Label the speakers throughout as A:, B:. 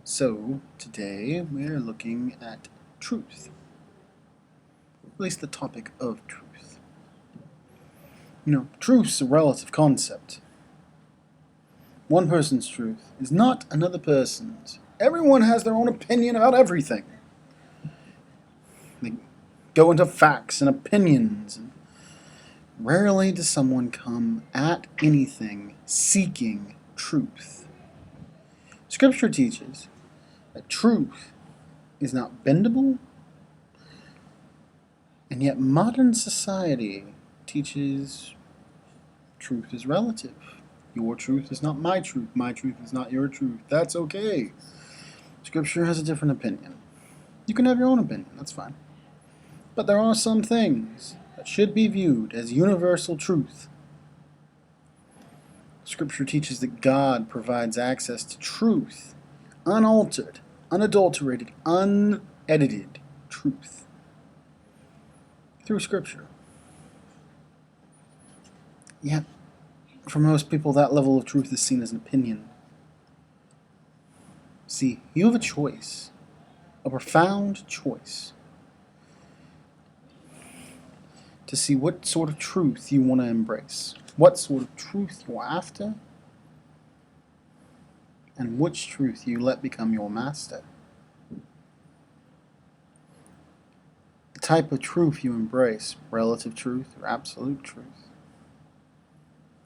A: So, today we're looking at truth, or at least the topic of truth. Truth's a relative concept. One person's truth is not another person's. Everyone has their own opinion about everything. They go into facts and opinions, and rarely does someone come at anything seeking truth. Scripture teaches that truth is not bendable, and yet modern society teaches truth is relative. Your truth is not my truth. My truth is not your truth. That's okay. Scripture has a different opinion. You can have your own opinion, that's fine. But there are some things that should be viewed as universal truth. Scripture teaches that God provides access to truth, unaltered, unadulterated, unedited truth, through Scripture. Yet, for most people, that level of truth is seen as an opinion. See, you have a choice, a profound choice, to see what sort of truth you want to embrace, what sort of truth you're after, and which truth you let become your master. The type of truth you embrace, relative truth or absolute truth,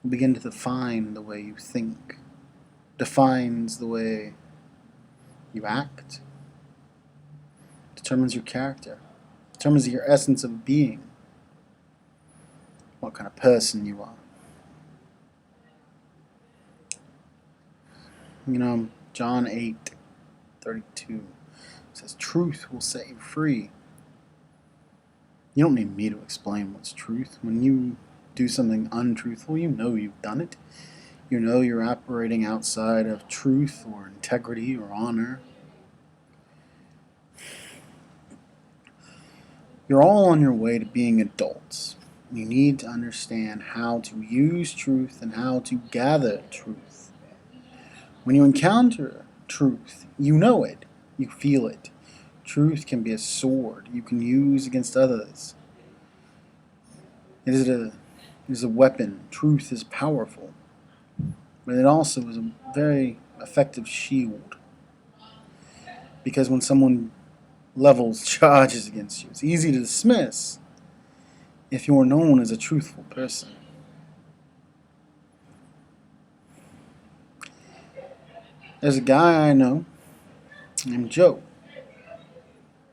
A: will begin to define the way you think, defines the way you act, determines your character, determines your essence of being, what kind of person you are. John 8:32 says, truth will set you free. You don't need me to explain what's truth. When you do something untruthful, you know you've done it. You know you're operating outside of truth or integrity or honor. You're all on your way to being adults. You need to understand how to use truth and how to gather truth. When you encounter truth, you know it, you feel it. Truth can be a sword you can use against others. It is a weapon. Truth is powerful, but it also is a very effective shield. Because when someone levels charges against you, it's easy to dismiss if you're known as a truthful person. There's a guy I know named Joe.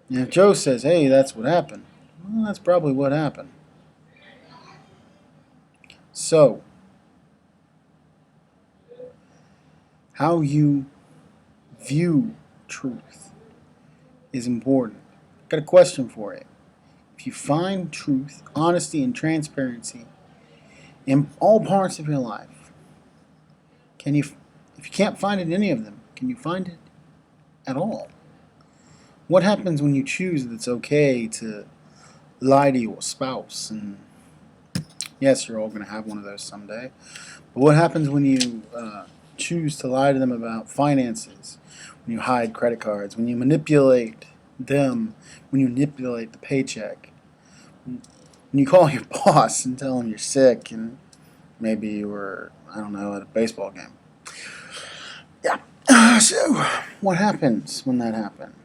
A: And if Joe says, hey, that's what happened, well, that's probably what happened. So, how you view truth is important. I've got a question for you. If you find truth, honesty, and transparency in all parts of your life, if you can't find it in any of them, can you find it at all? What happens when you choose that it's okay to lie to your spouse? And yes, you're all going to have one of those someday. But what happens when you choose to lie to them about finances? When you hide credit cards? When you manipulate them? When you manipulate the paycheck? When you call your boss and tell him you're sick and maybe you were, I don't know, at a baseball game. Yeah. So, what happens when that happens?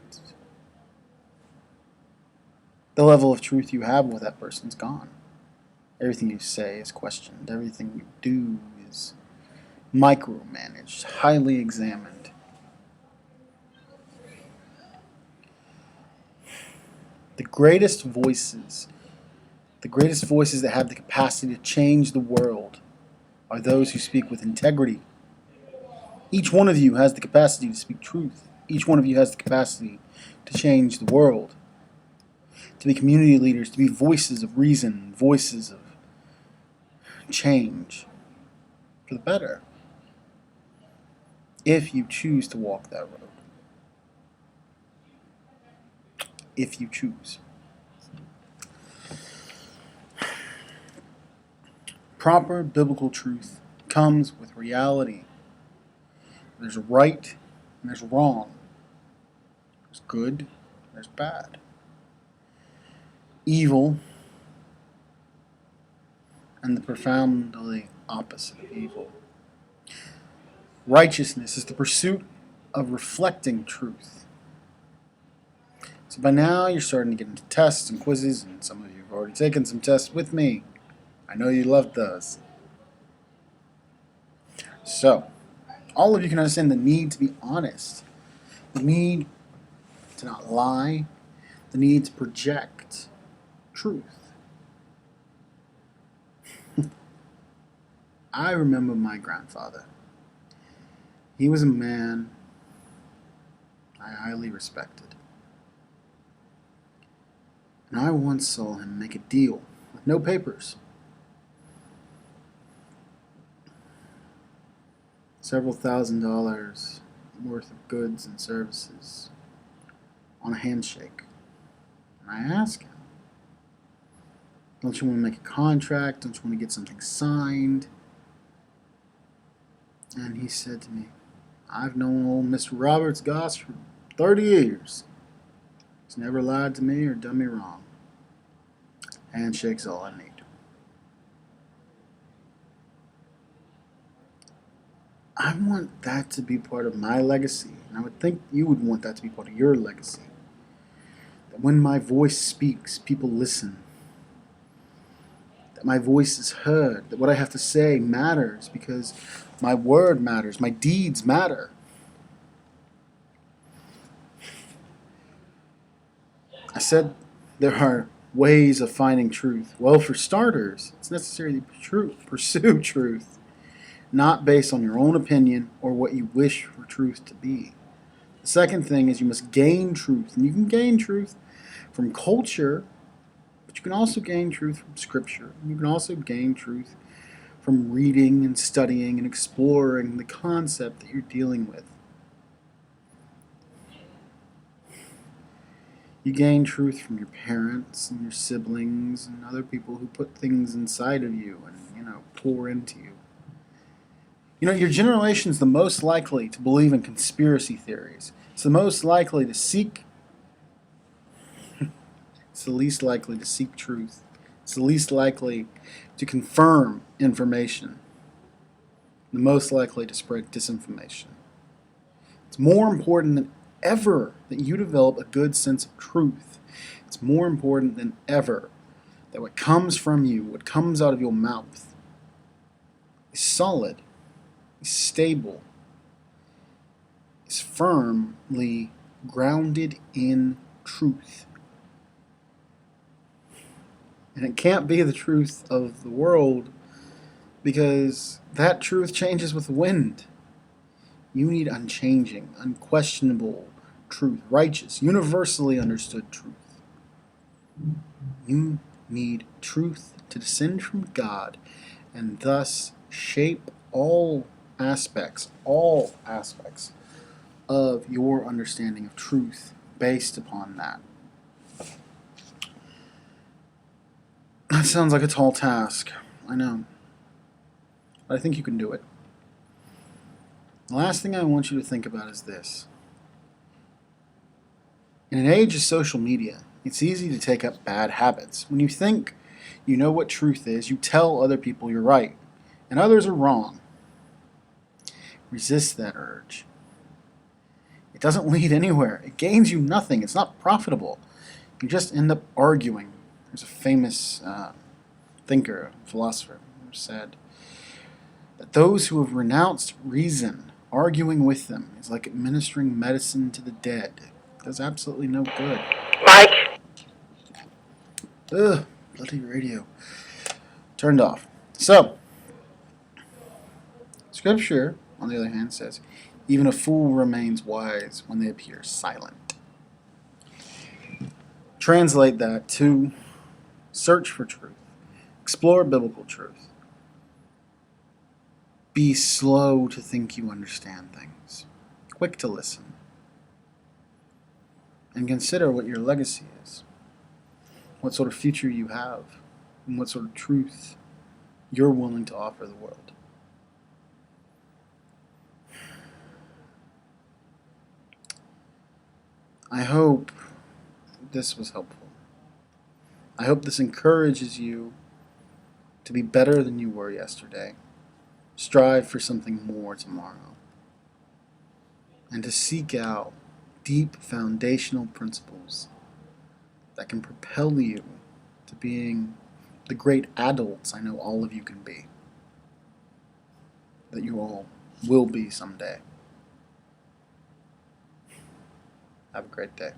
A: The level of truth you have with that person's gone. Everything you say is questioned. Everything you do is micromanaged, highly examined. The greatest voices that have the capacity to change the world are those who speak with integrity. Each one of you has the capacity to speak truth. Each one of you has the capacity to change the world, to be community leaders, to be voices of reason, voices of change for the better, if you choose to walk that road. If you choose. Proper biblical truth comes with reality. There's right and there's wrong. good, there's bad. Evil and the profoundly opposite of evil. Righteousness is the pursuit of reflecting truth. So by now you're starting to get into tests and quizzes, and some of you have already taken some tests with me. I know you loved those. So, all of you can understand the need to be honest, the need to not lie, the need to project truth. I remember my grandfather. He was a man I highly respected. And I once saw him make a deal with no papers. Several $1,000s worth of goods and services on a handshake. And I asked him, don't you want to make a contract? Don't you want to get something signed? And he said to me, I've known old Mr. Roberts Goss for 30 years. He's never lied to me or done me wrong. Handshake's all I need. I want that to be part of my legacy, and I would think you would want that to be part of your legacy. That when my voice speaks, people listen. That my voice is heard. That what I have to say matters because my word matters. My deeds matter. I said there are ways of finding truth. Well, for starters, it's necessary to pursue truth, not based on your own opinion or what you wish for truth to be. The second thing is you must gain truth. And you can gain truth from culture, but you can also gain truth from Scripture. You can also gain truth from reading and studying and exploring the concept that you're dealing with. You gain truth from your parents and your siblings and other people who put things inside of you and, pour into you. Your generation's the most likely to believe in conspiracy theories. It's the most likely to seek. It's the least likely to seek truth. It's the least likely to confirm information. The most likely to spread disinformation. It's more important than ever that you develop a good sense of truth. It's more important than ever that what comes from you, what comes out of your mouth, is solid, is stable, is firmly grounded in truth. And it can't be the truth of the world because that truth changes with the wind. You need unchanging, unquestionable truth, righteous, universally understood truth. You need truth to descend from God and thus shape all aspects of your understanding of truth based upon that. That sounds like a tall task, I know, but I think you can do it. The last thing I want you to think about is this. In an age of social media, it's easy to take up bad habits. When you think you know what truth is, you tell other people you're right, and others are wrong. Resist that urge. It doesn't lead anywhere. It gains you nothing. It's not profitable. You just end up arguing. There's a famous thinker, philosopher, who said that those who have renounced reason, arguing with them is like administering medicine to the dead. It does absolutely no good.
B: Mike.
A: Ugh, bloody radio. Turned off. So, Scripture, on the other hand, says, even a fool remains wise when they appear silent. Translate that to search for truth. Explore biblical truth. Be slow to think you understand things. Quick to listen. And consider what your legacy is. What sort of future you have. And what sort of truth you're willing to offer the world. I hope this was helpful. I hope this encourages you to be better than you were yesterday. Strive for something more tomorrow. And to seek out deep foundational principles that can propel you to being the great adults I know all of you can be. That you all will be someday. Have a great day.